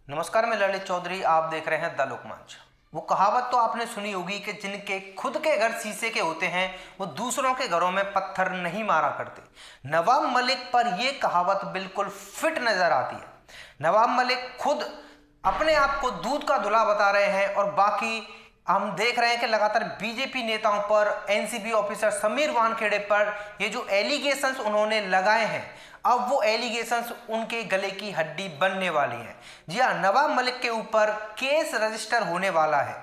नमस्कार, मैं ललित चौधरी। आप देख रहे हैं द लोकमंच। वो कहावत तो आपने सुनी होगी कि जिनके खुद के घर शीशे के होते हैं वो दूसरों के घरों में पत्थर नहीं मारा करते। नवाब मलिक पर यह कहावत बिल्कुल फिट नजर आती है। नवाब मलिक खुद अपने आप को दूध का धुला बता रहे हैं और बाकी हम देख रहे हैं कि लगातार बीजेपी नेताओं पर, एनसीबी ऑफिसर समीर वानखेड़े पर ये जो एलिगेशंस उन्होंने लगाए हैं, अब वो एलिगेशंस उनके गले की हड्डी बनने वाली हैं। जी हाँ, नवाब मलिक के ऊपर केस रजिस्टर होने वाला है।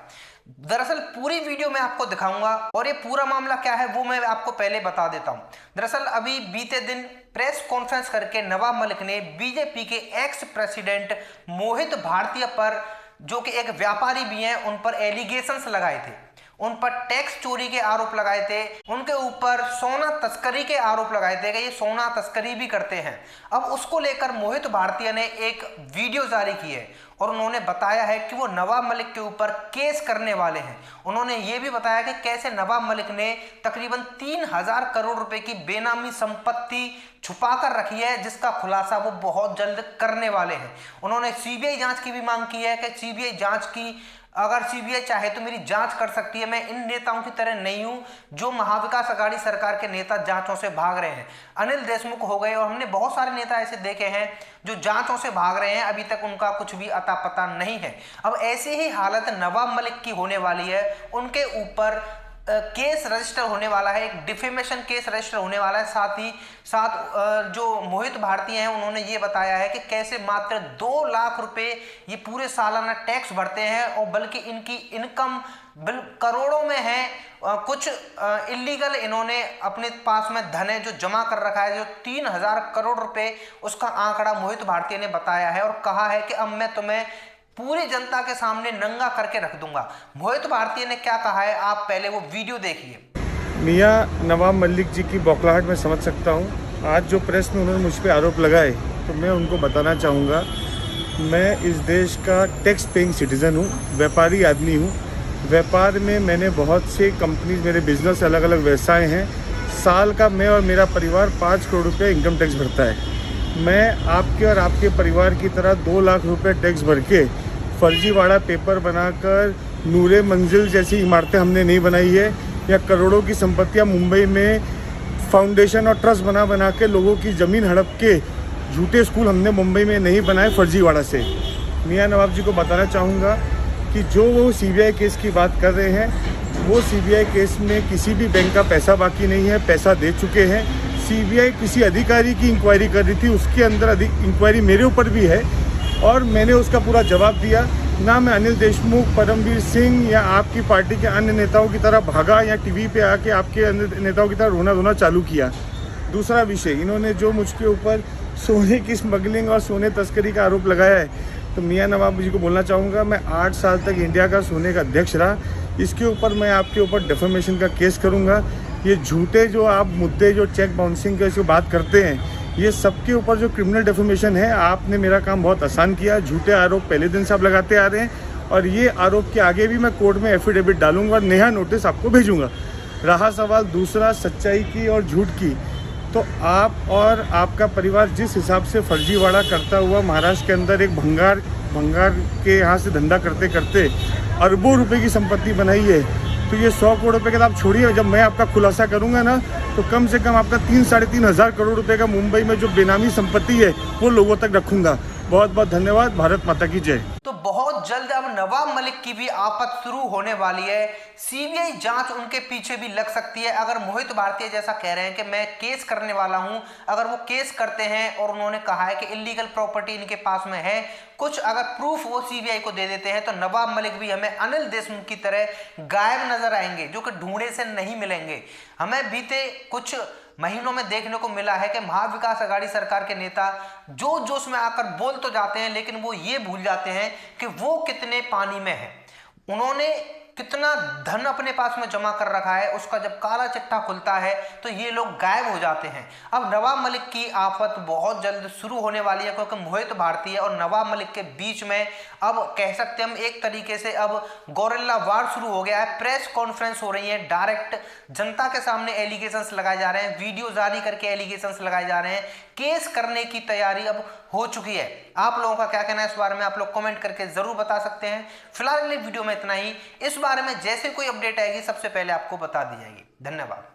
दरअसल पूरी वीडियो में आपको दिखाऊंगा और ये पूरा मामला क्या है वो मैं आपको पहले बता देता हूं। दरअसल अभी बीते दिन प्रेस कॉन्फ्रेंस करके नवाब मलिक ने बीजेपी के एक्स प्रेसिडेंट मोहित भारतीय पर, जो कि एक व्यापारी भी हैं, उन पर एलिगेशंस लगाए थे। उन पर टैक्स चोरी के आरोप लगाए थे, उनके ऊपर सोना तस्करी के आरोप लगाए थे कि ये सोना तस्करी भी करते हैं। अब उसको लेकर मोहित भारतीय ने एक वीडियो जारी की है और उन्होंने बताया है कि वो नवाब मलिक के ऊपर केस करने वाले हैं। उन्होंने ये भी बताया कि कैसे नवाब मलिक ने तकरीबन 3,000 करोड़ रुपए की बेनामी संपत्ति छुपा कर रखी है, जिसका खुलासा वो बहुत जल्द करने वाले हैं। उन्होंने सीबीआई जांच की भी मांग की है कि सीबीआई जांच की, अगर सीबीआई चाहे तो मेरी जांच कर सकती है। मैं इन नेताओं की तरह नहीं हूं जो महाविकास अघाड़ी सरकार के नेता जांचों से भाग रहे हैं। अनिल देशमुख हो गए और हमने बहुत सारे नेता ऐसे देखे हैं जो जांचों से भाग रहे हैं, अभी तक उनका कुछ भी अता पता नहीं है। अब ऐसी ही हालत नवाब मलिक की होने वाली है। उनके ऊपर केस रजिस्टर होने वाला है, एक डिफेमेशन केस रजिस्टर होने वाला है। साथ ही साथ जो मोहित भारती हैं उन्होंने ये बताया है कि कैसे मात्र 2 लाख रुपए ये पूरे सालाना टैक्स भरते हैं और बल्कि इनकी इनकम करोड़ों में है। कुछ इलीगल इन्होंने अपने पास में धन है जो जमा कर रखा है, जो 3,000 करोड़ रुपए, उसका आंकड़ा मोहित भारती ने बताया है और कहा है कि अब मैं तुम्हें पूरी जनता के सामने नंगा करके रख दूंगा। मोहित भारती ने क्या कहा है, आप पहले वो वीडियो देखिए। मियां नवाब मलिक जी की बौखलाहट मैं समझ सकता हूं। आज जो प्रेस में उन्होंने मुझ पर आरोप लगाए तो मैं उनको बताना चाहूँगा, मैं इस देश का टैक्स पेइंग सिटीज़न हूँ, व्यापारी आदमी हूँ। व्यापार में मैंने बहुत से कंपनीज, मेरे बिजनेस अलग अलग व्यवसाय हैं। साल का मैं और मेरा परिवार 5 करोड़ रुपये इनकम टैक्स भरता है। मैं आपके और आपके परिवार की तरह 2 लाख रुपए टैक्स भर के फर्जीवाड़ा पेपर बनाकर नूरे मंजिल जैसी इमारतें हमने नहीं बनाई है, या करोड़ों की संपत्तियां मुंबई में फाउंडेशन और ट्रस्ट बना के लोगों की ज़मीन हड़प के झूठे स्कूल हमने मुंबई में नहीं बनाए फर्जीवाड़ा से। मियां नवाब जी को बताना चाहूँगा कि जो वो सीबीआई केस की बात कर रहे हैं, वो सीबीआई केस में किसी भी बैंक का पैसा बाकी नहीं है, पैसा दे चुके हैं। सीबीआई किसी अधिकारी की इंक्वायरी कर रही थी, उसके अंदर इंक्वायरी मेरे ऊपर भी है और मैंने उसका पूरा जवाब दिया। ना मैं अनिल देशमुख, परमवीर सिंह या आपकी पार्टी के अन्य नेताओं की तरह भागा या टीवी पे आके आपके अन्य नेताओं की तरह रोना धोना चालू किया। दूसरा विषय, इन्होंने जो मुझके ऊपर सोने की स्मगलिंग और सोने तस्करी का आरोप लगाया है, तो मियां नवाब जी को बोलना चाहूँगा, मैं 8 साल तक इंडिया का सोने का अध्यक्ष रहा। इसके ऊपर मैं आपके ऊपर डिफेमेशन का केस करूँगा। ये झूठे जो आप मुद्दे, जो चेक बाउंसिंग के जो बात करते हैं, ये सबके ऊपर जो क्रिमिनल डिफेमेशन है, आपने मेरा काम बहुत आसान किया। झूठे आरोप पहले दिन से आप लगाते आ रहे हैं और ये आरोप के आगे भी मैं कोर्ट में एफिडेविट डालूंगा और नया नोटिस आपको भेजूंगा। रहा सवाल दूसरा सच्चाई की और झूठ की, तो आप और आपका परिवार जिस हिसाब से फर्जीवाड़ा करता हुआ महाराष्ट्र के अंदर एक भंगार के यहाँ से धंधा करते करते अरबों रुपए की संपत्ति बनाई है, तो ये 100 करोड़ रुपए का आप छोड़िए। जब मैं आपका खुलासा करूंगा ना, तो कम से कम आपका 3-3.5 करोड़ रुपए का मुंबई में जो बेनामी संपत्ति है वो लोगों तक रखूंगा। बहुत बहुत धन्यवाद। भारत माता की जय। तो बहुत जल्द अब नवाब मलिक की भी आफत शुरू होने वाली है। सीबीआई जांच उनके पीछे भी लग सकती है। अगर मोहित भारती जैसा कह रहे हैं कि मैं केस करने वाला हूं, अगर वो केस करते हैं और उन्होंने कहा है कि इलीगल प्रॉपर्टी इनके पास में है, कुछ अगर प्रूफ वो सीबीआई को दे देते हैं, तो नवाब मलिक भी हमें अनिल देशमुख की तरह गायब नजर आएंगे, जो कि ढूंढे से नहीं मिलेंगे। हमें बीते कुछ महीनों में देखने को मिला है कि महाविकास अघाड़ी सरकार के नेता जो जोश में आकर बोल तो जाते हैं, लेकिन वो ये भूल जाते हैं कि वो कितने पानी में है। उन्होंने कितना धन अपने पास में जमा कर रखा है, उसका जब काला चिट्ठा खुलता है तो ये लोग गायब हो जाते हैं। अब नवाब मलिक की आफत बहुत जल्द शुरू होने वाली है, क्योंकि मोहित भारती और नवाब मलिक के बीच में अब कह सकते हैं हम एक तरीके से अब गोरिल्ला वार शुरू हो गया है। प्रेस कॉन्फ्रेंस हो रही है, डायरेक्ट जनता के सामने एलिगेशंस लगाए जा रहे हैं, वीडियो जारी करके एलिगेशंस लगाए जा रहे हैं। केस करने की तैयारी अब हो चुकी है। आप लोगों का क्या कहना है इस बारे में आप लोग कमेंट करके जरूर बता सकते हैं। फिलहाल वीडियो में इतना ही। इस बारे में जैसे कोई अपडेट आएगी सबसे पहले आपको बता दी जाएगी। धन्यवाद।